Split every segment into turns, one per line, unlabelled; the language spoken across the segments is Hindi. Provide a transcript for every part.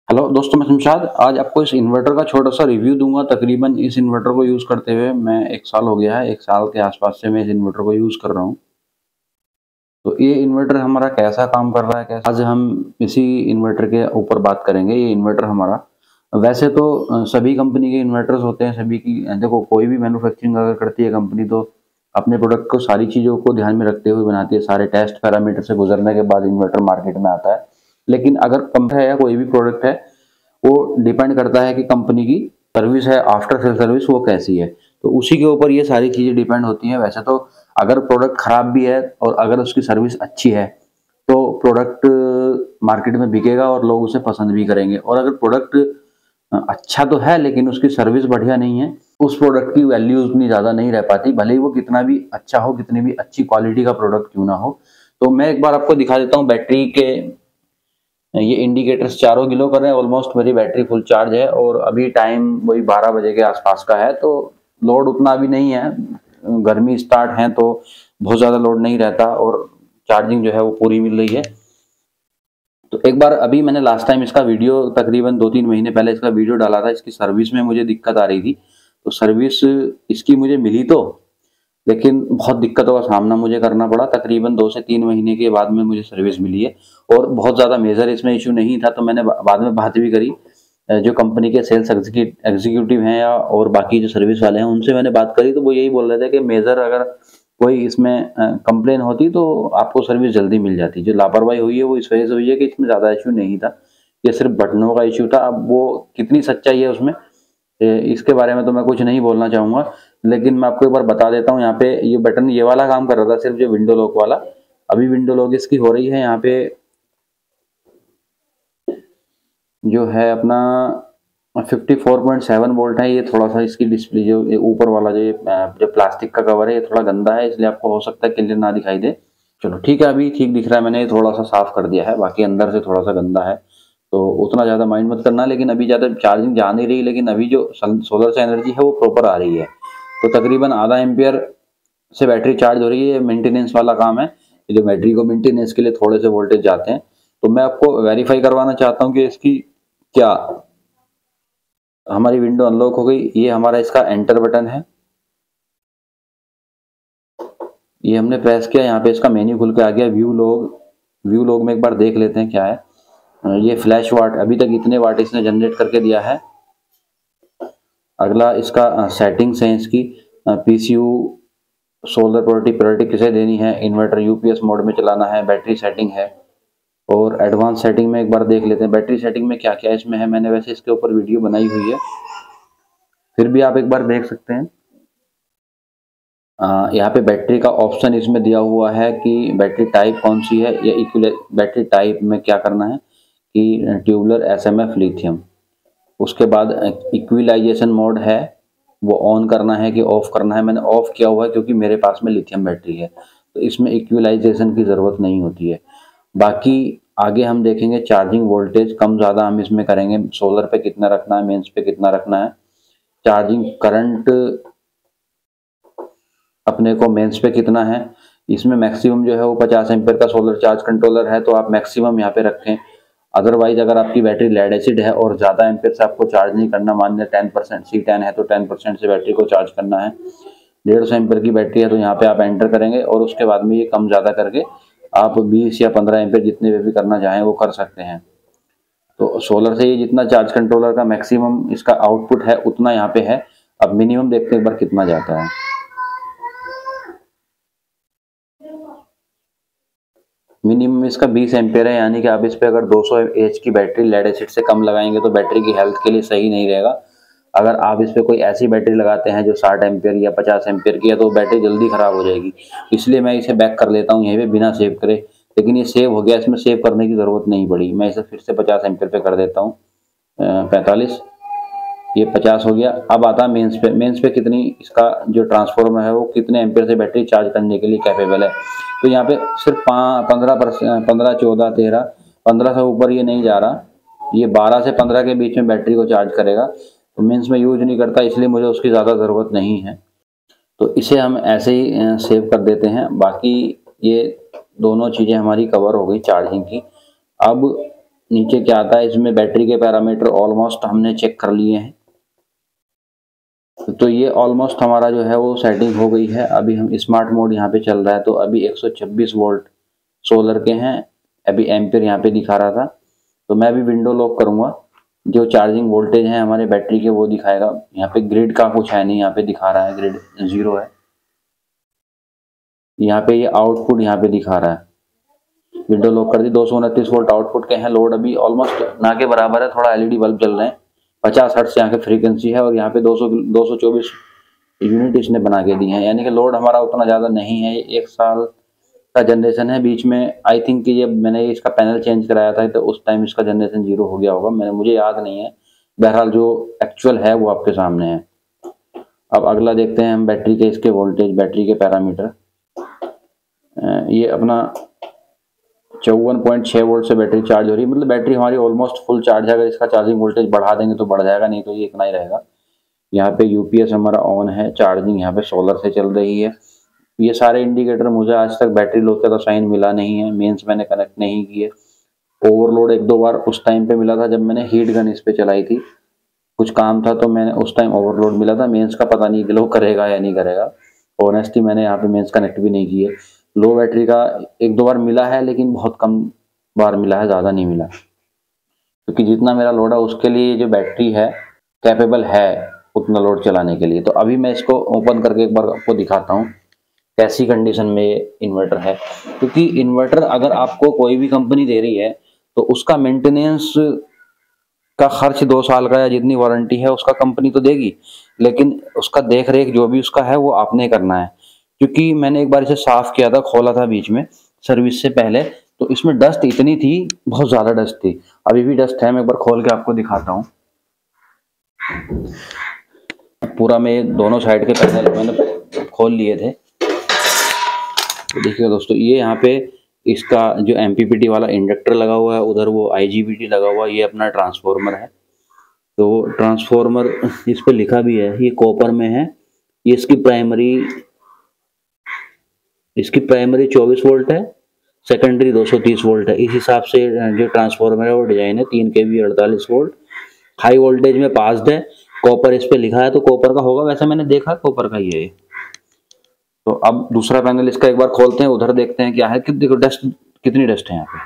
हेलो दोस्तों, मैं शमशाद आज आपको इस इन्वर्टर का छोटा सा रिव्यू दूंगा। तकरीबन इस इन्वर्टर को यूज़ करते हुए मैं 1 साल हो गया है। 1 साल के आसपास से मैं इस इन्वर्टर को यूज़ कर रहा हूँ। तो ये इन्वर्टर हमारा कैसा काम कर रहा है, कैसा, आज हम इसी इन्वर्टर के ऊपर बात करेंगे। ये इन्वर्टर हमारा वैसे तो सभी कंपनी के इन्वर्टर्स होते हैं। सभी की देखो, कोई भी मैन्युफैक्चरिंग अगर करती है कंपनी तो अपने प्रोडक्ट को सारी चीज़ों को ध्यान में रखते हुए बनाती है। सारे टेस्ट पैरामीटर से गुजरने के बाद इन्वर्टर मार्केट में आता है। लेकिन अगर कंपनी है या कोई भी प्रोडक्ट है, वो डिपेंड करता है कि कंपनी की सर्विस है, आफ्टर सेल सर्विस वो कैसी है। तो उसी के ऊपर ये सारी चीज़ें डिपेंड होती हैं। वैसे तो अगर प्रोडक्ट खराब भी है और अगर उसकी सर्विस अच्छी है तो प्रोडक्ट मार्केट में बिकेगा और लोग उसे पसंद भी करेंगे। और अगर प्रोडक्ट अच्छा तो है लेकिन उसकी सर्विस बढ़िया नहीं है, उस प्रोडक्ट की वैल्यू उतनी ज़्यादा नहीं रह पाती, भले ही वो कितना भी अच्छा हो, कितनी भी अच्छी क्वालिटी का प्रोडक्ट क्यों ना हो। तो मैं एक बार आपको दिखा देता हूँ बैटरी के ये इंडिकेटर्स चारों ग्लो कर रहे हैं। ऑलमोस्ट मेरी बैटरी फुल चार्ज है और अभी टाइम वही 12 बजे के आसपास का है। तो लोड उतना भी नहीं है, गर्मी स्टार्ट है तो बहुत ज़्यादा लोड नहीं रहता और चार्जिंग जो है वो पूरी मिल रही है। तो एक बार अभी मैंने लास्ट टाइम इसका वीडियो तकरीबन 2-3 महीने पहले इसका वीडियो डाला था। इसकी सर्विस में मुझे दिक्कत आ रही थी, तो सर्विस इसकी मुझे मिली तो, लेकिन बहुत दिक्कतों का सामना मुझे करना पड़ा। तकरीबन 2 से 3 महीने के बाद में मुझे सर्विस मिली है और बहुत ज़्यादा मेजर इसमें इशू नहीं था। तो मैंने बाद में बात भी करी जो कंपनी के सेल्स एग्जीक्यूटिव हैं या और बाकी जो सर्विस वाले हैं उनसे मैंने बात करी, तो वो यही बोल रहे थे कि मेजर अगर कोई इसमें कंप्लेन होती तो आपको सर्विस जल्दी मिल जाती। जो लापरवाही हुई है वो इस वजह से हुई है कि इसमें ज़्यादा इशू नहीं था, ये सिर्फ बटनों का इशू था। अब वो कितनी सच्चाई है उसमें, इसके बारे में तो मैं कुछ नहीं बोलना चाहूँगा, लेकिन मैं आपको एक बार बता देता हूँ। यहाँ पे ये बटन ये वाला काम कर रहा था, सिर्फ जो विंडो लॉक वाला। अभी विंडो लॉक इसकी हो रही है। यहाँ पे जो है अपना 54.7 वोल्ट है। ये थोड़ा सा इसकी डिस्प्ले जो ऊपर वाला जो प्लास्टिक का कवर है ये थोड़ा गंदा है, इसलिए आपको हो सकता है क्लियर ना दिखाई दे। चलो ठीक है, अभी ठीक दिख रहा है। मैंने ये थोड़ा सा साफ कर दिया है, बाकी अंदर से थोड़ा सा गंदा है तो उतना ज़्यादा माइंड मत करना। लेकिन अभी ज़्यादा चार्जिंग जा नहीं रही, लेकिन अभी जो सोलर से एनर्जी है वो प्रॉपर आ रही है। तो तकरीबन आधा एम्पियर से बैटरी चार्ज हो रही है। मेंटेनेंस वाला काम है, जो बैटरी को मेंटेनेंस के लिए थोड़े से वोल्टेज जाते हैं। तो मैं आपको वेरीफाई करवाना चाहता हूँ कि इसकी क्या, हमारी विंडो अनलॉक हो गई। ये हमारा इसका एंटर बटन है, ये हमने प्रेस किया। यहाँ पे इसका मेन्यू खुल के आ गया। व्यू लॉग में एक बार देख लेते हैं क्या है। ये फ्लैश वाट, अभी तक इतने वाट इसने जनरेट करके दिया है। अगला इसका सेटिंग्स है इसकी, पीसीयू सोलर प्रायोरिटी किसे देनी है, इन्वर्टर यूपीएस मोड में चलाना है, बैटरी सेटिंग है और एडवांस सेटिंग में एक बार देख लेते हैं। बैटरी सेटिंग में क्या क्या इसमें है, मैंने वैसे इसके ऊपर वीडियो बनाई हुई है, फिर भी आप एक बार देख सकते हैं। यहाँ पे बैटरी का ऑप्शन इसमें दिया हुआ है कि बैटरी टाइप कौन सी है, या इक्विल बैटरी टाइप में क्या करना है कि ट्यूबुलर एसएमएफ लिथियम। उसके बाद इक्विलाइजेशन मोड है, वो ऑन करना है कि ऑफ करना है। मैंने ऑफ किया हुआ है क्योंकि मेरे पास में लिथियम बैटरी है, तो इसमें इक्विलाइजेशन की ज़रूरत नहीं होती है। बाकी आगे हम देखेंगे चार्जिंग वोल्टेज कम ज़्यादा हम इसमें करेंगे, सोलर पे कितना रखना है, मेंस पे कितना रखना है। चार्जिंग करंट अपने को मेंस पे कितना है, इसमें मैक्सिमम जो है वो 50 एम्पीयर का सोलर चार्ज कंट्रोलर है, तो आप मैक्सिमम यहाँ पे रखें। अदरवाइज अगर आपकी बैटरी लेड एसिड है और ज़्यादा एम्पीयर से आपको चार्ज नहीं करना, मान लें 10% C10 है तो 10% से बैटरी को चार्ज करना है। 150 एम्पीयर की बैटरी है तो यहाँ पे आप एंटर करेंगे और उसके बाद में ये कम ज़्यादा करके आप 20 या 15 एम्पीयर जितने पे भी करना चाहें वो कर सकते हैं। तो सोलर से ये जितना चार्ज कंट्रोलर का मैक्सिमम इसका आउटपुट है उतना यहाँ पे है। अब मिनिमम देखते हैं एक बार कितना जाता है। मिनिमम इसका 20 एम्पीयर है, यानी कि आप इस पे अगर 200 एच की बैटरी लेड एसिड से कम लगाएंगे तो बैटरी की हेल्थ के लिए सही नहीं रहेगा। अगर आप इस पे कोई ऐसी बैटरी लगाते हैं जो 60 एम्पीयर या 50 एम्पीयर की है तो बैटरी जल्दी खराब हो जाएगी। इसलिए मैं इसे बैक कर लेता हूँ यहीं पे बिना सेव करे। लेकिन ये सेव हो गया, इसमें सेव करने की ज़रूरत नहीं पड़ी। मैं इसे फिर से 50 एम्पीयर पे कर देता हूँ, 45, ये 50 हो गया। अब आता है मेंस पे। मेंस पे कितनी इसका जो ट्रांसफार्मर है वो कितने एम्पीयर से बैटरी चार्ज करने के लिए कैपेबल है। तो यहाँ पे सिर्फ 15%, 15, 14, 13, 15 से ऊपर ये नहीं जा रहा, ये 12 से 15 के बीच में बैटरी को चार्ज करेगा। तो मेंस में यूज नहीं करता, इसलिए मुझे उसकी ज़्यादा ज़रूरत नहीं है, तो इसे हम ऐसे ही सेव कर देते हैं। बाकी ये दोनों चीज़ें हमारी कवर हो गई चार्जिंग की। अब नीचे क्या आता है, इसमें बैटरी के पैरामीटर ऑलमोस्ट हमने चेक कर लिए हैं। तो ये ऑलमोस्ट हमारा जो है वो सेटिंग हो गई है। अभी हम स्मार्ट मोड यहाँ पे चल रहा है, तो अभी 126 वोल्ट सोलर के हैं। अभी एम्पियर यहाँ पे दिखा रहा था, तो मैं अभी विंडो लॉक करूँगा। जो चार्जिंग वोल्टेज है हमारे बैटरी के वो दिखाएगा। यहाँ पे ग्रिड का कुछ है नहीं, यहाँ पे दिखा रहा है ग्रिड 0 है। यहाँ पे ये आउटपुट यहाँ पे दिखा रहा है। विंडो लॉक कर दी। 229 वोल्ट आउटपुट के हैं। लोड अभी ऑलमोस्ट ना के बराबर है। थोड़ा एलईडी बल्ब जल रहे हैं। 50 हर्ट्ज यहाँ के फ्रीक्वेंसी है और यहाँ पे 224 यूनिट इसने बना के दी है, यानी कि लोड हमारा उतना ज़्यादा नहीं है। 1 साल का जनरेशन है। बीच में आई थिंक कि जब मैंने इसका पैनल चेंज कराया था तो उस टाइम इसका जनरेशन 0 हो गया होगा, मुझे याद नहीं है। बहरहाल जो एक्चुअल है वो आपके सामने है। अब अगला देखते हैं हम बैटरी के, इसके वोल्टेज, बैटरी के पैरामीटर। ये अपना 54.6 वोल्ट से बैटरी चार्ज हो रही है, मतलब बैटरी हमारी ऑलमोस्ट फुल चार्ज है। अगर इसका चार्जिंग वोल्टेज बढ़ा देंगे तो बढ़ जाएगा, नहीं तो ये इतना ही रहेगा। यहाँ पे यूपीएस हमारा ऑन है। चार्जिंग यहाँ पे सोलर से चल रही है। ये सारे इंडिकेटर, मुझे आज तक बैटरी लो का तो साइन मिला नहीं है। मेंस मैंने कनेक्ट नहीं किए। ओवरलोड 1-2 बार उस टाइम पे मिला था जब मैंने हीट गन इस पे चलाई थी, कुछ काम था तो मैंने उस टाइम ओवरलोड मिला था। मेंस का पता नहीं ग्लो करेगा या नहीं करेगा। ऑनेस्टली मैंने यहाँ पे मेंस कनेक्ट भी नहीं किए। लो बैटरी का 1-2 बार मिला है, लेकिन बहुत कम बार मिला है, ज़्यादा नहीं मिला, क्योंकि जितना मेरा लोड है उसके लिए जो बैटरी है कैपेबल है उतना लोड चलाने के लिए। तो अभी मैं इसको ओपन करके एक बार आपको दिखाता हूँ कैसी कंडीशन में ये इन्वर्टर है। क्योंकि इन्वर्टर अगर आपको कोई भी कंपनी दे रही है तो उसका मेंटेनेंस का खर्च 2 साल का या जितनी वारंटी है उसका कंपनी तो देगी, लेकिन उसका देख रेख जो भी उसका है वो आपने करना है। क्योंकि मैंने एक बार इसे साफ किया था, खोला था बीच में सर्विस से पहले, तो इसमें डस्ट इतनी थी, बहुत ज़्यादा डस्ट थी। अभी भी डस्ट है। मैं एक बार खोल के आपको दिखाता हूँ। पूरा मैं दोनों साइड के पैनल मैंने खोल लिए थे। तो देखिए दोस्तों, ये यहाँ पे इसका जो एमपीपीटी वाला इंडक्टर लगा हुआ है, उधर वो आईजीबीटी लगा हुआ है। ये अपना ट्रांसफॉर्मर है। तो ट्रांसफॉर्मर इस पे लिखा भी है, ये कॉपर में है। ये इसकी प्राइमरी 24 वोल्ट है, सेकेंडरी 230 वोल्ट है। इस हिसाब से जो ट्रांसफॉर्मर है वो डिजाइन है। 3 kV 48 वोल्ट हाई वोल्टेज में पास्ड है। कॉपर इस पे लिखा है, तो कॉपर का होगा, वैसे मैंने देखा कॉपर का ही है। तो अब दूसरा पैनल इसका एक बार खोलते हैं, उधर देखते हैं क्या है। कि देखो डस्ट, कितनी डस्ट है यहाँ पे,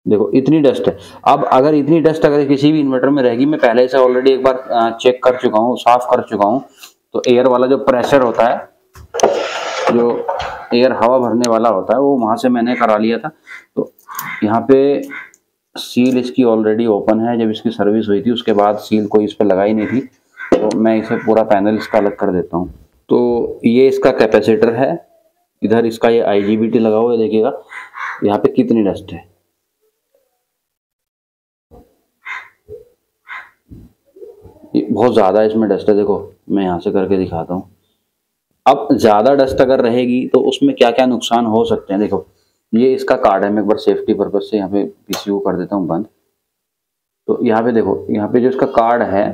देखो इतनी डस्ट है। अब अगर इतनी डस्ट अगर किसी भी इन्वर्टर में रहेगी, मैं पहले से ऑलरेडी एक बार चेक कर चुका हूँ, साफ कर चुका हूँ। तो एयर वाला जो प्रेशर होता है, जो एयर हवा भरने वाला होता है, वो वहां से मैंने करा लिया था। तो यहाँ पे सील इसकी ऑलरेडी ओपन है। जब इसकी सर्विस हुई थी उसके बाद सील कोई इस पर लगाई नहीं थी, तो मैं इसे पूरा पैनल इसका अलग कर देता हूँ। तो ये इसका कैपेसिटर है। इधर इसका ये आईजीबीटी लगा हुआ है। देखिएगा यहाँ पे कितनी डस्ट है। ये बहुत ज़्यादा इसमें डस्ट है। देखो मैं यहाँ से करके दिखाता हूँ। अब ज़्यादा डस्ट अगर रहेगी तो उसमें क्या क्या नुकसान हो सकते हैं। देखो ये इसका कार्ड है। मैं एक बार सेफ्टी पर्पज से यहाँ पे पीसीयू कर देता हूँ बंद। तो यहाँ पे देखो, यहाँ पे जो इसका कार्ड है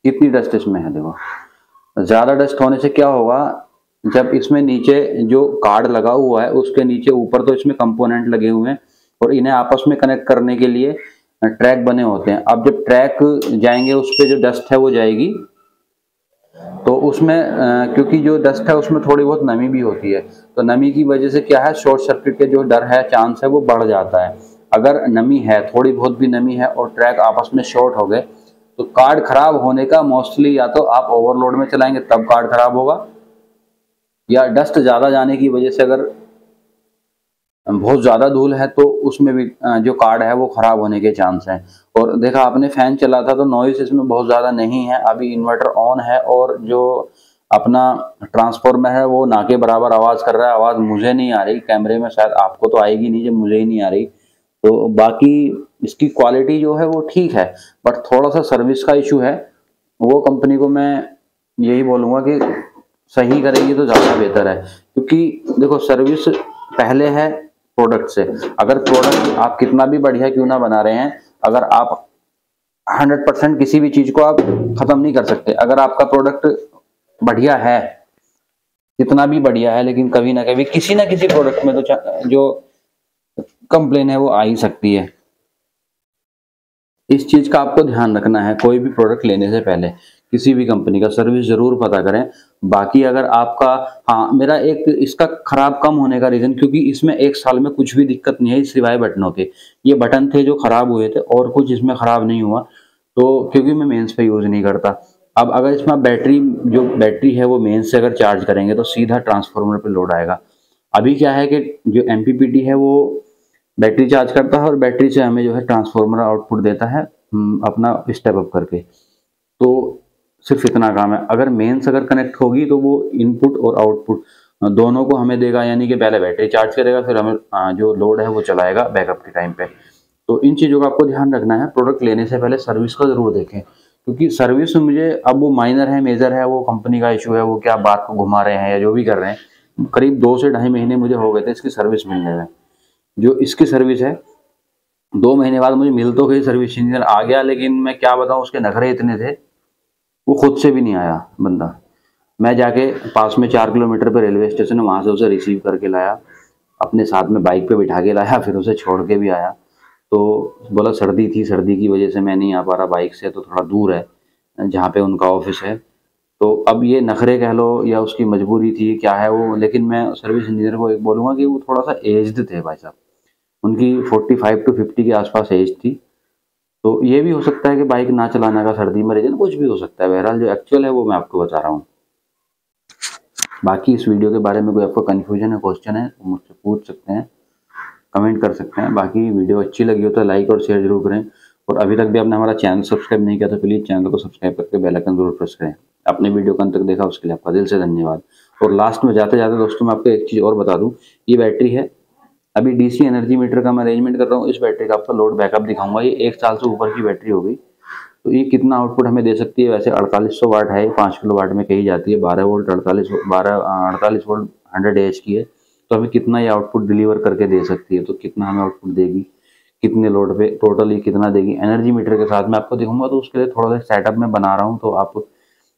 कितनी डस्ट इसमें है। देखो ज़्यादा डस्ट होने से क्या होगा, जब इसमें नीचे जो कार्ड लगा हुआ है उसके नीचे ऊपर तो इसमें कंपोनेंट लगे हुए हैं और इन्हें आपस में कनेक्ट करने के लिए ट्रैक बने होते हैं। अब जब ट्रैक जाएंगे उस पर जो डस्ट है वो जाएगी, तो उसमें क्योंकि जो डस्ट है उसमें थोड़ी बहुत नमी भी होती है, तो नमी की वजह से क्या है, शॉर्ट सर्किट के जो डर है, चांस है, वो बढ़ जाता है। अगर नमी है, थोड़ी बहुत भी नमी है और ट्रैक आपस में शॉर्ट हो गए, तो कार्ड खराब होने का मोस्टली या तो आप ओवरलोड में चलाएंगे तब कार्ड खराब होगा, या डस्ट ज़्यादा जाने की वजह से अगर बहुत ज़्यादा धूल है तो उसमें भी जो कार्ड है वो ख़राब होने के चांस हैं। और देखा आपने फैन चला था तो नॉइस इसमें बहुत ज़्यादा नहीं है। अभी इन्वर्टर ऑन है और जो अपना ट्रांसफॉर्मर है वो ना के बराबर आवाज़ कर रहा है। आवाज़ मुझे नहीं आ रही, कैमरे में शायद आपको तो आएगी नहीं, जब मुझे ही नहीं आ रही। तो बाकी इसकी क्वालिटी जो है वो ठीक है, बट थोड़ा सा सर्विस का इशू है। वो कंपनी को मैं यही बोलूँगा कि सही करेगी तो ज़्यादा बेहतर है, क्योंकि देखो सर्विस पहले है प्रोडक्ट से। अगर प्रोडक्ट आप कितना भी बढ़िया क्यों ना बना रहे हैं, अगर आप 100% किसी भी चीज को आप खत्म नहीं कर सकते। अगर आपका प्रोडक्ट बढ़िया है, कितना भी बढ़िया है, लेकिन कभी ना कभी किसी ना किसी प्रोडक्ट में तो जो कंप्लेन है वो आ ही सकती है। इस चीज़ का आपको ध्यान रखना है, कोई भी प्रोडक्ट लेने से पहले किसी भी कंपनी का सर्विस ज़रूर पता करें। बाकी अगर आपका, हाँ, मेरा एक इसका खराब कम होने का रीज़न, क्योंकि इसमें 1 साल में कुछ भी दिक्कत नहीं है सिवाय बटनों के। ये बटन थे जो खराब हुए थे और कुछ इसमें खराब नहीं हुआ, तो क्योंकि मैं मेंस पे यूज़ नहीं करता। अब अगर इसमें आप जो बैटरी है वो मेंस से अगर चार्ज करेंगे तो सीधा ट्रांसफार्मर पे लोड आएगा। अभी क्या है कि जो एमपीपीटी है वो बैटरी चार्ज करता है और बैटरी से हमें जो है ट्रांसफार्मर आउटपुट देता है अपना स्टेप अप करके। तो सिर्फ इतना काम है। अगर मेंस अगर कनेक्ट होगी तो वो इनपुट और आउटपुट दोनों को हमें देगा, यानी कि पहले बैटरी चार्ज करेगा फिर हमें जो लोड है वो चलाएगा बैकअप के टाइम पे। तो इन चीज़ों का आपको ध्यान रखना है। प्रोडक्ट लेने से पहले सर्विस का ज़रूर देखें, क्योंकि सर्विस में मुझे, अब वो माइनर है मेजर है वो कंपनी का इशू है, वो क्या बात को घुमा रहे हैं या जो भी कर रहे हैं, करीब 2 से ढाई महीने मुझे हो गए थे इसकी सर्विस मिलने में। जो इसकी सर्विस है 2 महीने बाद मुझे मिल तो गई, सर्विस इंजीनियर आ गया, लेकिन मैं क्या बताऊँ उसके नखरे इतने थे, वो खुद से भी नहीं आया बंदा। मैं जाके पास में 4 किलोमीटर पे रेलवे स्टेशन है, वहाँ से उसे रिसीव करके लाया, अपने साथ में बाइक पे बिठा के लाया, फिर उसे छोड़ के भी आया। तो बोला सर्दी थी, सर्दी की वजह से मैं नहीं आ पा रहा, बाइक से तो थोड़ा दूर है जहाँ पे उनका ऑफिस है। तो अब ये नखरे कह लो या उसकी मजबूरी थी क्या है वो, लेकिन मैं सर्विस इंजीनियर को एक बोलूँगा कि वो थोड़ा सा एज्ड थे भाई साहब, उनकी 45 टू 50 के आसपास एज थी। तो ये भी हो सकता है कि बाइक ना चलाने का सर्दी में रीजन कुछ भी हो सकता है। बहरहाल जो एक्चुअल है वो मैं आपको बता रहा हूँ। बाकी इस वीडियो के बारे में कोई आपको कन्फ्यूजन है, क्वेश्चन है तो मुझसे पूछ सकते हैं, कमेंट कर सकते हैं। बाकी वीडियो अच्छी लगी हो तो लाइक और शेयर जरूर करें, और अभी तक भी आपने हमारा चैनल सब्सक्राइब नहीं किया तो प्लीज़ चैनल को सब्सक्राइब करके बेल आइकन जरूर प्रेस करें। आपने वीडियो को अंत तक देखा उसके लिए आपका दिल से धन्यवाद। और लास्ट में जाते जाते दोस्तों मैं आपको एक चीज़ और बता दूँ, ये बैटरी है, अभी डीसी एनर्जी मीटर का मैं अरेंजमेंट कर रहा हूँ, इस बैटरी का आपका लोड बैकअप दिखाऊंगा। ये 1 साल से ऊपर की बैटरी हो गई, तो ये कितना आउटपुट हमें दे सकती है। वैसे 4800 वाट है, 5 किलो वाट में कही जाती है, 12 वोल्ट 48 वोल्ट 100 एच की है, तो हमें कितना ये आउटपुट डिलीवर करके दे सकती है, तो कितना हमें आउटपुट देगी, कितने लोड पे टोटल ये कितना देगी एनर्जी मीटर के साथ मैं आपको दिखाऊंगा। तो उसके लिए थोड़ा सा सेटअप में बना रहा हूँ, तो आप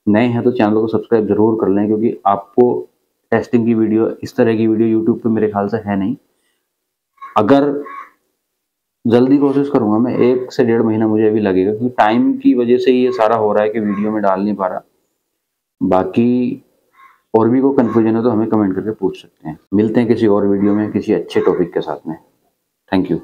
नए हैं तो चैनल को सब्सक्राइब जरूर कर लें, क्योंकि आपको टेस्टिंग की वीडियो, इस तरह की वीडियो यूट्यूब पे मेरे ख्याल से है नहीं। अगर जल्दी कोशिश करूंगा मैं, 1 से 1.5 महीना मुझे अभी लगेगा, क्योंकि टाइम की वजह से ये सारा हो रहा है कि वीडियो में डाल नहीं पा रहा। बाकी और भी कोई कंफ्यूजन है तो हमें कमेंट करके पूछ सकते हैं। मिलते हैं किसी और वीडियो में किसी अच्छे टॉपिक के साथ में। Thank you.